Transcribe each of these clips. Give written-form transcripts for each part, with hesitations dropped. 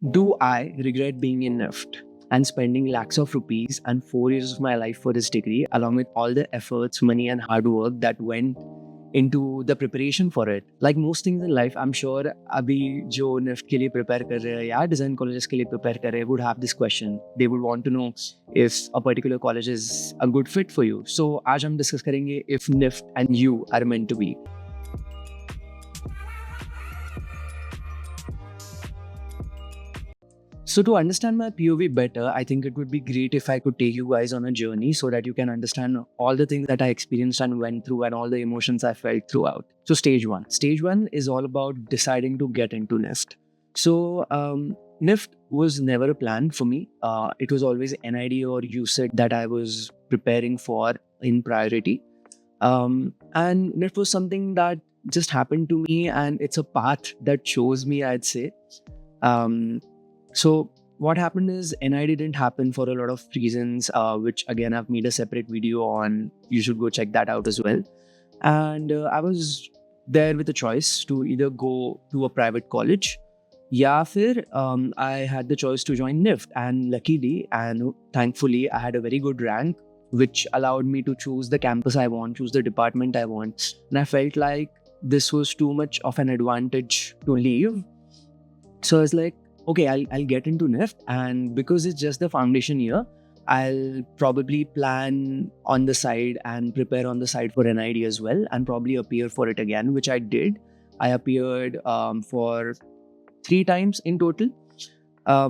Do I regret being in NIFT and spending lakhs of rupees and 4 years of my life for this degree, along with all the efforts, money, and hard work that went into the preparation for it? Like most things in life, I'm sure अभी जो NIFT के लिए prepare कर रहे हैं या design colleges के लिए prepare कर रहे हैं would have this question. They would want to know if a particular college is a good fit for you. So आज हम discuss करेंगे if NIFT and you are meant to be. So to understand my POV better, I think it would be great if I could take you guys on a journey so that you can understand all the things that I experienced and went through and all the emotions I felt throughout. So stage one. Stage one is all about deciding to get into NIFT. So NIFT was never a plan for me. It was always NID or USET that I was preparing for in priority. And NIFT was something that just happened to me, and it's a path that chose me, I'd say. So what happened is NID didn't happen for a lot of reasons, which again I've made a separate video on. You should go check that out as well. And I was there with a choice to either go to a private college, या फिर I had the choice to join NIFT. And luckily and thankfully, I had a very good rank, which allowed me to choose the campus I want, choose the department I want. And I felt like this was too much of an advantage to leave. So I was like, okay, I'll get into NIFT, and because it's just the foundation year, I'll probably plan on the side and prepare on the side for NID as well, and probably appear for it again, which I did. I appeared for 3 times in total,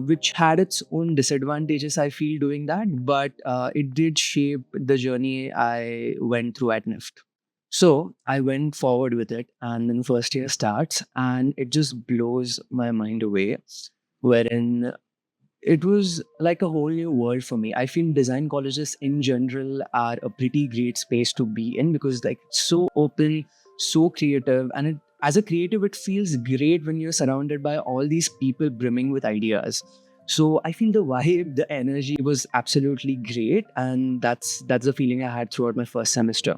which had its own disadvantages, I feel, doing that, but it did shape the journey I went through at NIFT. So I went forward with it, and then first year starts, and it just blows my mind away, wherein it was like a whole new world for me. I feel design colleges in general are a pretty great space to be in because like it's so open, so creative, and as a creative, it feels great when you're surrounded by all these people brimming with ideas. So I feel the vibe, the energy was absolutely great, and that's the feeling I had throughout my first semester.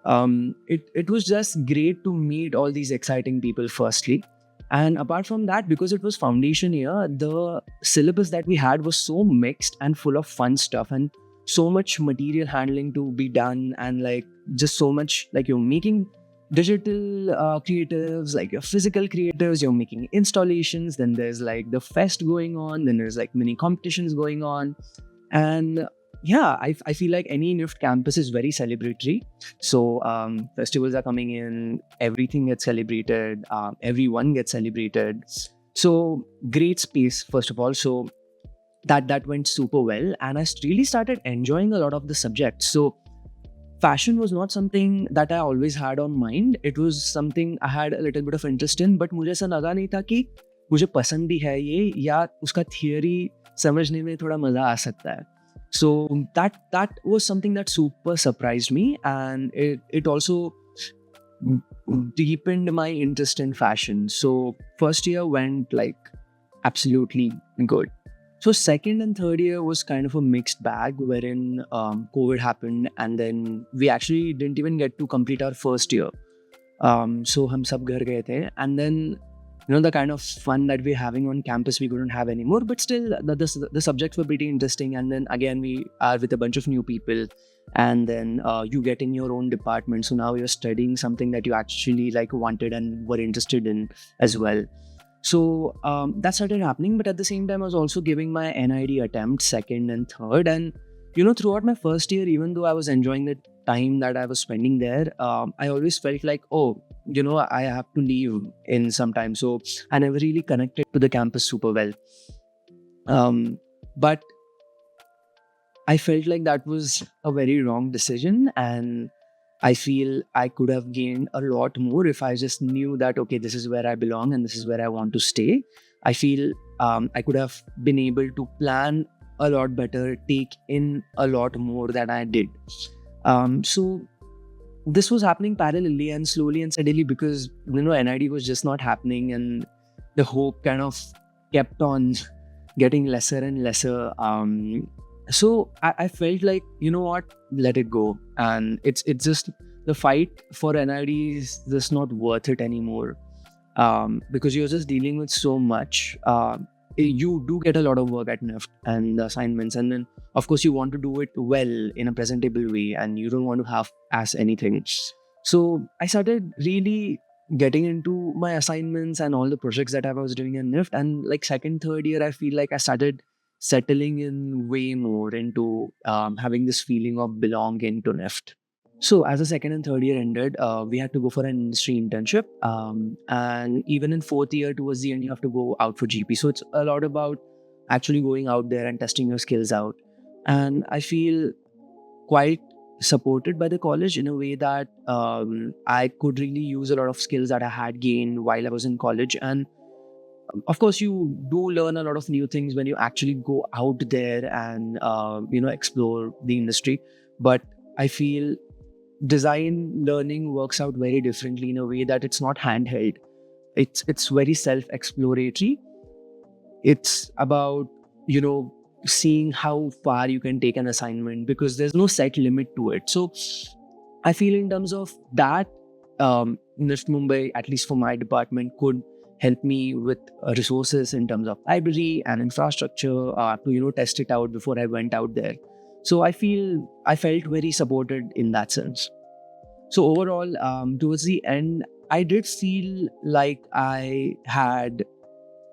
It was just great to meet all these exciting people firstly. And apart from that, because it was foundation year, the syllabus that we had was so mixed and full of fun stuff and so much material handling to be done, and like just so much, like you're making digital creatives, like your physical creatives, you're making installations, then there's like the fest going on, then there's like mini competitions going on. And yeah, I feel like any NIFT campus is very celebratory. So festivals are coming in, everything gets celebrated, everyone gets celebrated. So great space, first of all. So that went super well, and I really started enjoying a lot of the subjects. So fashion was not something that I always had on mind. It was something I had a little bit of interest in, but मुझे ऐसा लगा नहीं था कि मुझे पसंद भी है ये, या उसका थियरी समझने में थोड़ा मजा आ सकता है. So that was something that super surprised me, and it also deepened my interest in fashion. So first year went like absolutely good. So second and third year was kind of a mixed bag, wherein COVID happened, and then we actually didn't even get to complete our first year. So हम सब घर गए थे, and then the kind of fun that we're having on campus we couldn't have anymore, but still the subjects were pretty interesting. And then again we are with a bunch of new people, and then you get in your own department, so now you're studying something that you actually like wanted and were interested in as well. So that started happening, but at the same time I was also giving my NID attempts second and third. And throughout my first year, even though I was enjoying the time that I was spending there, I always felt like, I have to leave in some time. So I never really connected to the campus super well. But I felt like that was a very wrong decision, and I feel I could have gained a lot more if I just knew that, okay, this is where I belong and this is where I want to stay. I feel I could have been able to plan a lot better, take in a lot more than I did. So this was happening parallelly and slowly and steadily because NID was just not happening, and the hope kind of kept on getting lesser and lesser. So I felt like, let it go, and it's just the fight for NID is just not worth it anymore, because you're just dealing with so much. you do get a lot of work at NIFT and the assignments, and then of course you want to do it well in a presentable way, and you don't want to half-ass anything. So I started really getting into my assignments and all the projects that I was doing in NIFT, and like second, third year, I feel like I started settling in way more into having this feeling of belonging to NIFT. So as the second and third year ended, we had to go for an industry internship. And even in fourth year, towards the end, you have to go out for GP. So it's a lot about actually going out there and testing your skills out. And I feel quite supported by the college in a way that I could really use a lot of skills that I had gained while I was in college. And of course, you do learn a lot of new things when you actually go out there and explore the industry. But I feel design learning works out very differently in a way that it's not handheld. It's very self-exploratory. It's about seeing how far you can take an assignment because there's no set limit to it. So I feel in terms of that, NIFT Mumbai, at least for my department, could help me with resources in terms of library and infrastructure to test it out before I went out there. So I felt very supported in that sense. So overall, towards the end, I did feel like I had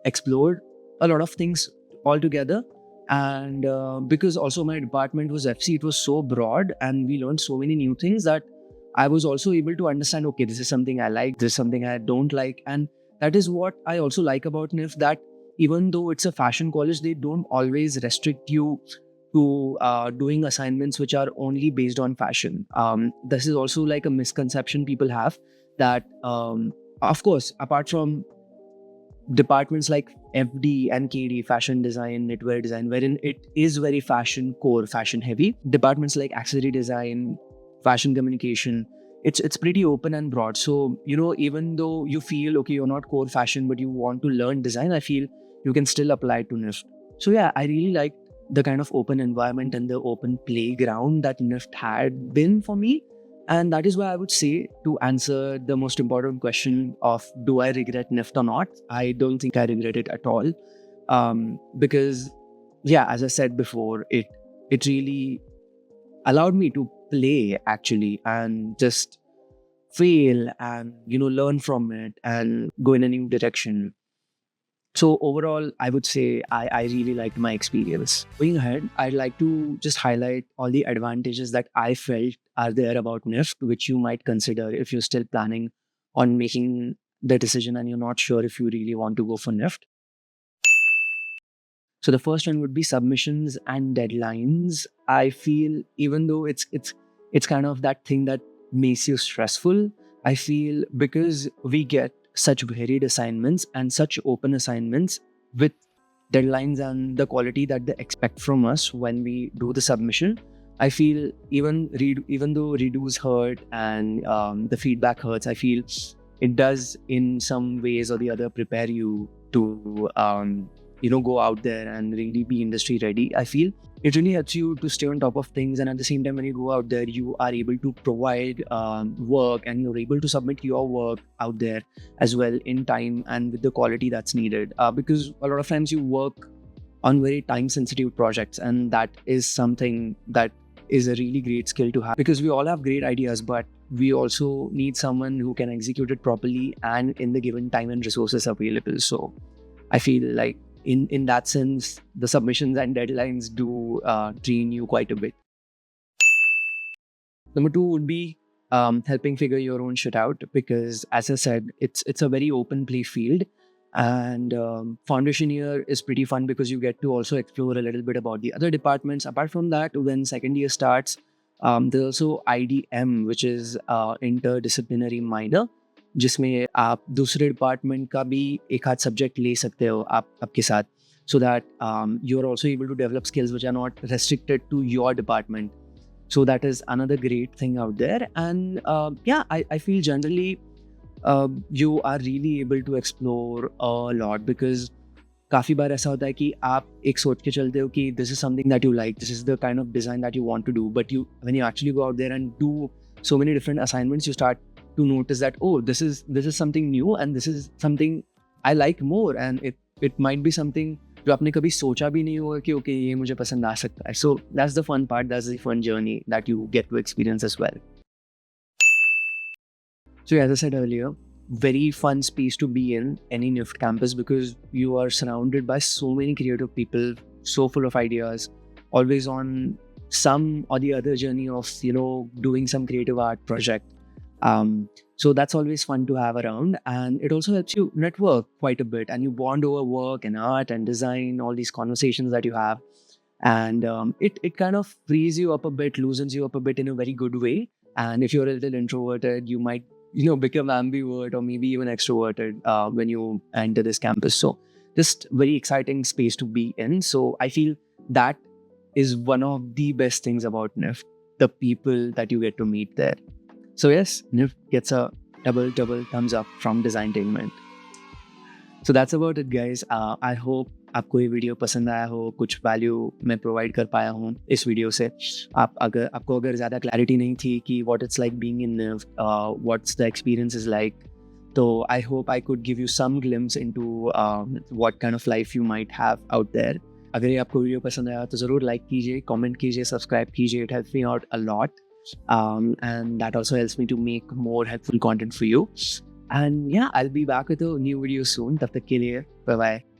explored a lot of things altogether. And because also my department was FC, it was so broad and we learned so many new things that I was also able to understand, okay, this is something I like, this is something I don't like. And that is what I also like about NIFT, that even though it's a fashion college, they don't always restrict you to doing assignments which are only based on fashion. This is also like a misconception people have that, of course, apart from departments like FD and KD, fashion design, knitwear design, wherein it is very fashion core, fashion heavy. Departments like accessory design, fashion communication, it's pretty open and broad. So, even though you feel, okay, you're not core fashion, but you want to learn design, I feel you can still apply to NIFT. So yeah, I really liked the kind of open environment and the open playground that NIFT had been for me. And that is why I would say, to answer the most important question of do I regret NIFT or not, I don't think I regret it at all. Because yeah, as I said before, it really allowed me to play actually and just fail and learn from it and go in a new direction. So overall, I would say I really liked my experience. Going ahead, I'd like to just highlight all the advantages that I felt are there about NIFT, which you might consider if you're still planning on making the decision and you're not sure if you really want to go for NIFT. So the first one would be submissions and deadlines. I feel even though it's kind of that thing that makes you stressful, I feel because we get such varied assignments and such open assignments with deadlines and the quality that they expect from us when we do the submission, I feel even though redos hurt and the feedback hurts, I feel it does in some ways or the other prepare you to go out there and really be industry ready. I feel it really helps you to stay on top of things, and at the same time, when you go out there, you are able to provide work and you're able to submit your work out there as well in time and with the quality that's needed. Because a lot of times you work on very time-sensitive projects, and that is something that is a really great skill to have, because we all have great ideas, but we also need someone who can execute it properly and in the given time and resources available. So I feel like in that sense, the submissions and deadlines do train you quite a bit. Number two would be helping figure your own shit out, because as I said, it's a very open play field, and foundation year is pretty fun because you get to also explore a little bit about the other departments. Apart from that, when second year starts, there's also IDM, which is interdisciplinary minor, जिसमें आप दूसरे department का भी एक आध subject ले सकते हो आपके साथ, so that you are also able to develop skills which are not restricted to your department. So that is another great thing out there. And I feel generally you are really able to explore a lot, because काफ़ी बार ऐसा होता है कि आप एक सोच के चलते हो कि this is something that you like, this is the kind of design that you want to do, but when you actually go out there and do so many different assignments, you start to notice that, oh, this is something new and this is something I like more, and it might be something जो आपने कभी सोचा भी नहीं होगा कि okay ये मुझे पसंद आ सकता है. So that's the fun part, that's the fun journey that you get to experience as well. So as I said earlier, very fun space to be in any NIFT campus because you are surrounded by so many creative people, so full of ideas, always on some or the other journey of, doing some creative art project. So that's always fun to have around, and it also helps you network quite a bit, and you bond over work and art and design, all these conversations that you have, and it kind of frees you up a bit, loosens you up a bit in a very good way. And if you're a little introverted, you might become ambivert or maybe even extroverted when you enter this campus. So just very exciting space to be in. So I feel that is one of the best things about NIFT, the people that you get to meet there. So yes, NIFT gets a double thumbs up from Designtainment. So that's about it, guys. I hope आपको ये video पसंद आया हो, कुछ value मैं provide कर पाया हूँ इस वीडियो से. आपको अगर ज़्यादा क्लैरिटी नहीं थी कि what it's like being in NIFT, what's the experience is like, तो I hope I could give you some glimpse into what kind of life you might have out there. अगर ये आपको वीडियो पसंद आया तो ज़रूर लाइक कीजिए, comment कीजिए, सब्सक्राइब कीजिए. It helps me out a lot, and that also helps me to make more helpful content for you. And yeah, I'll be back with a new video soon. तब तक के लिए bye bye.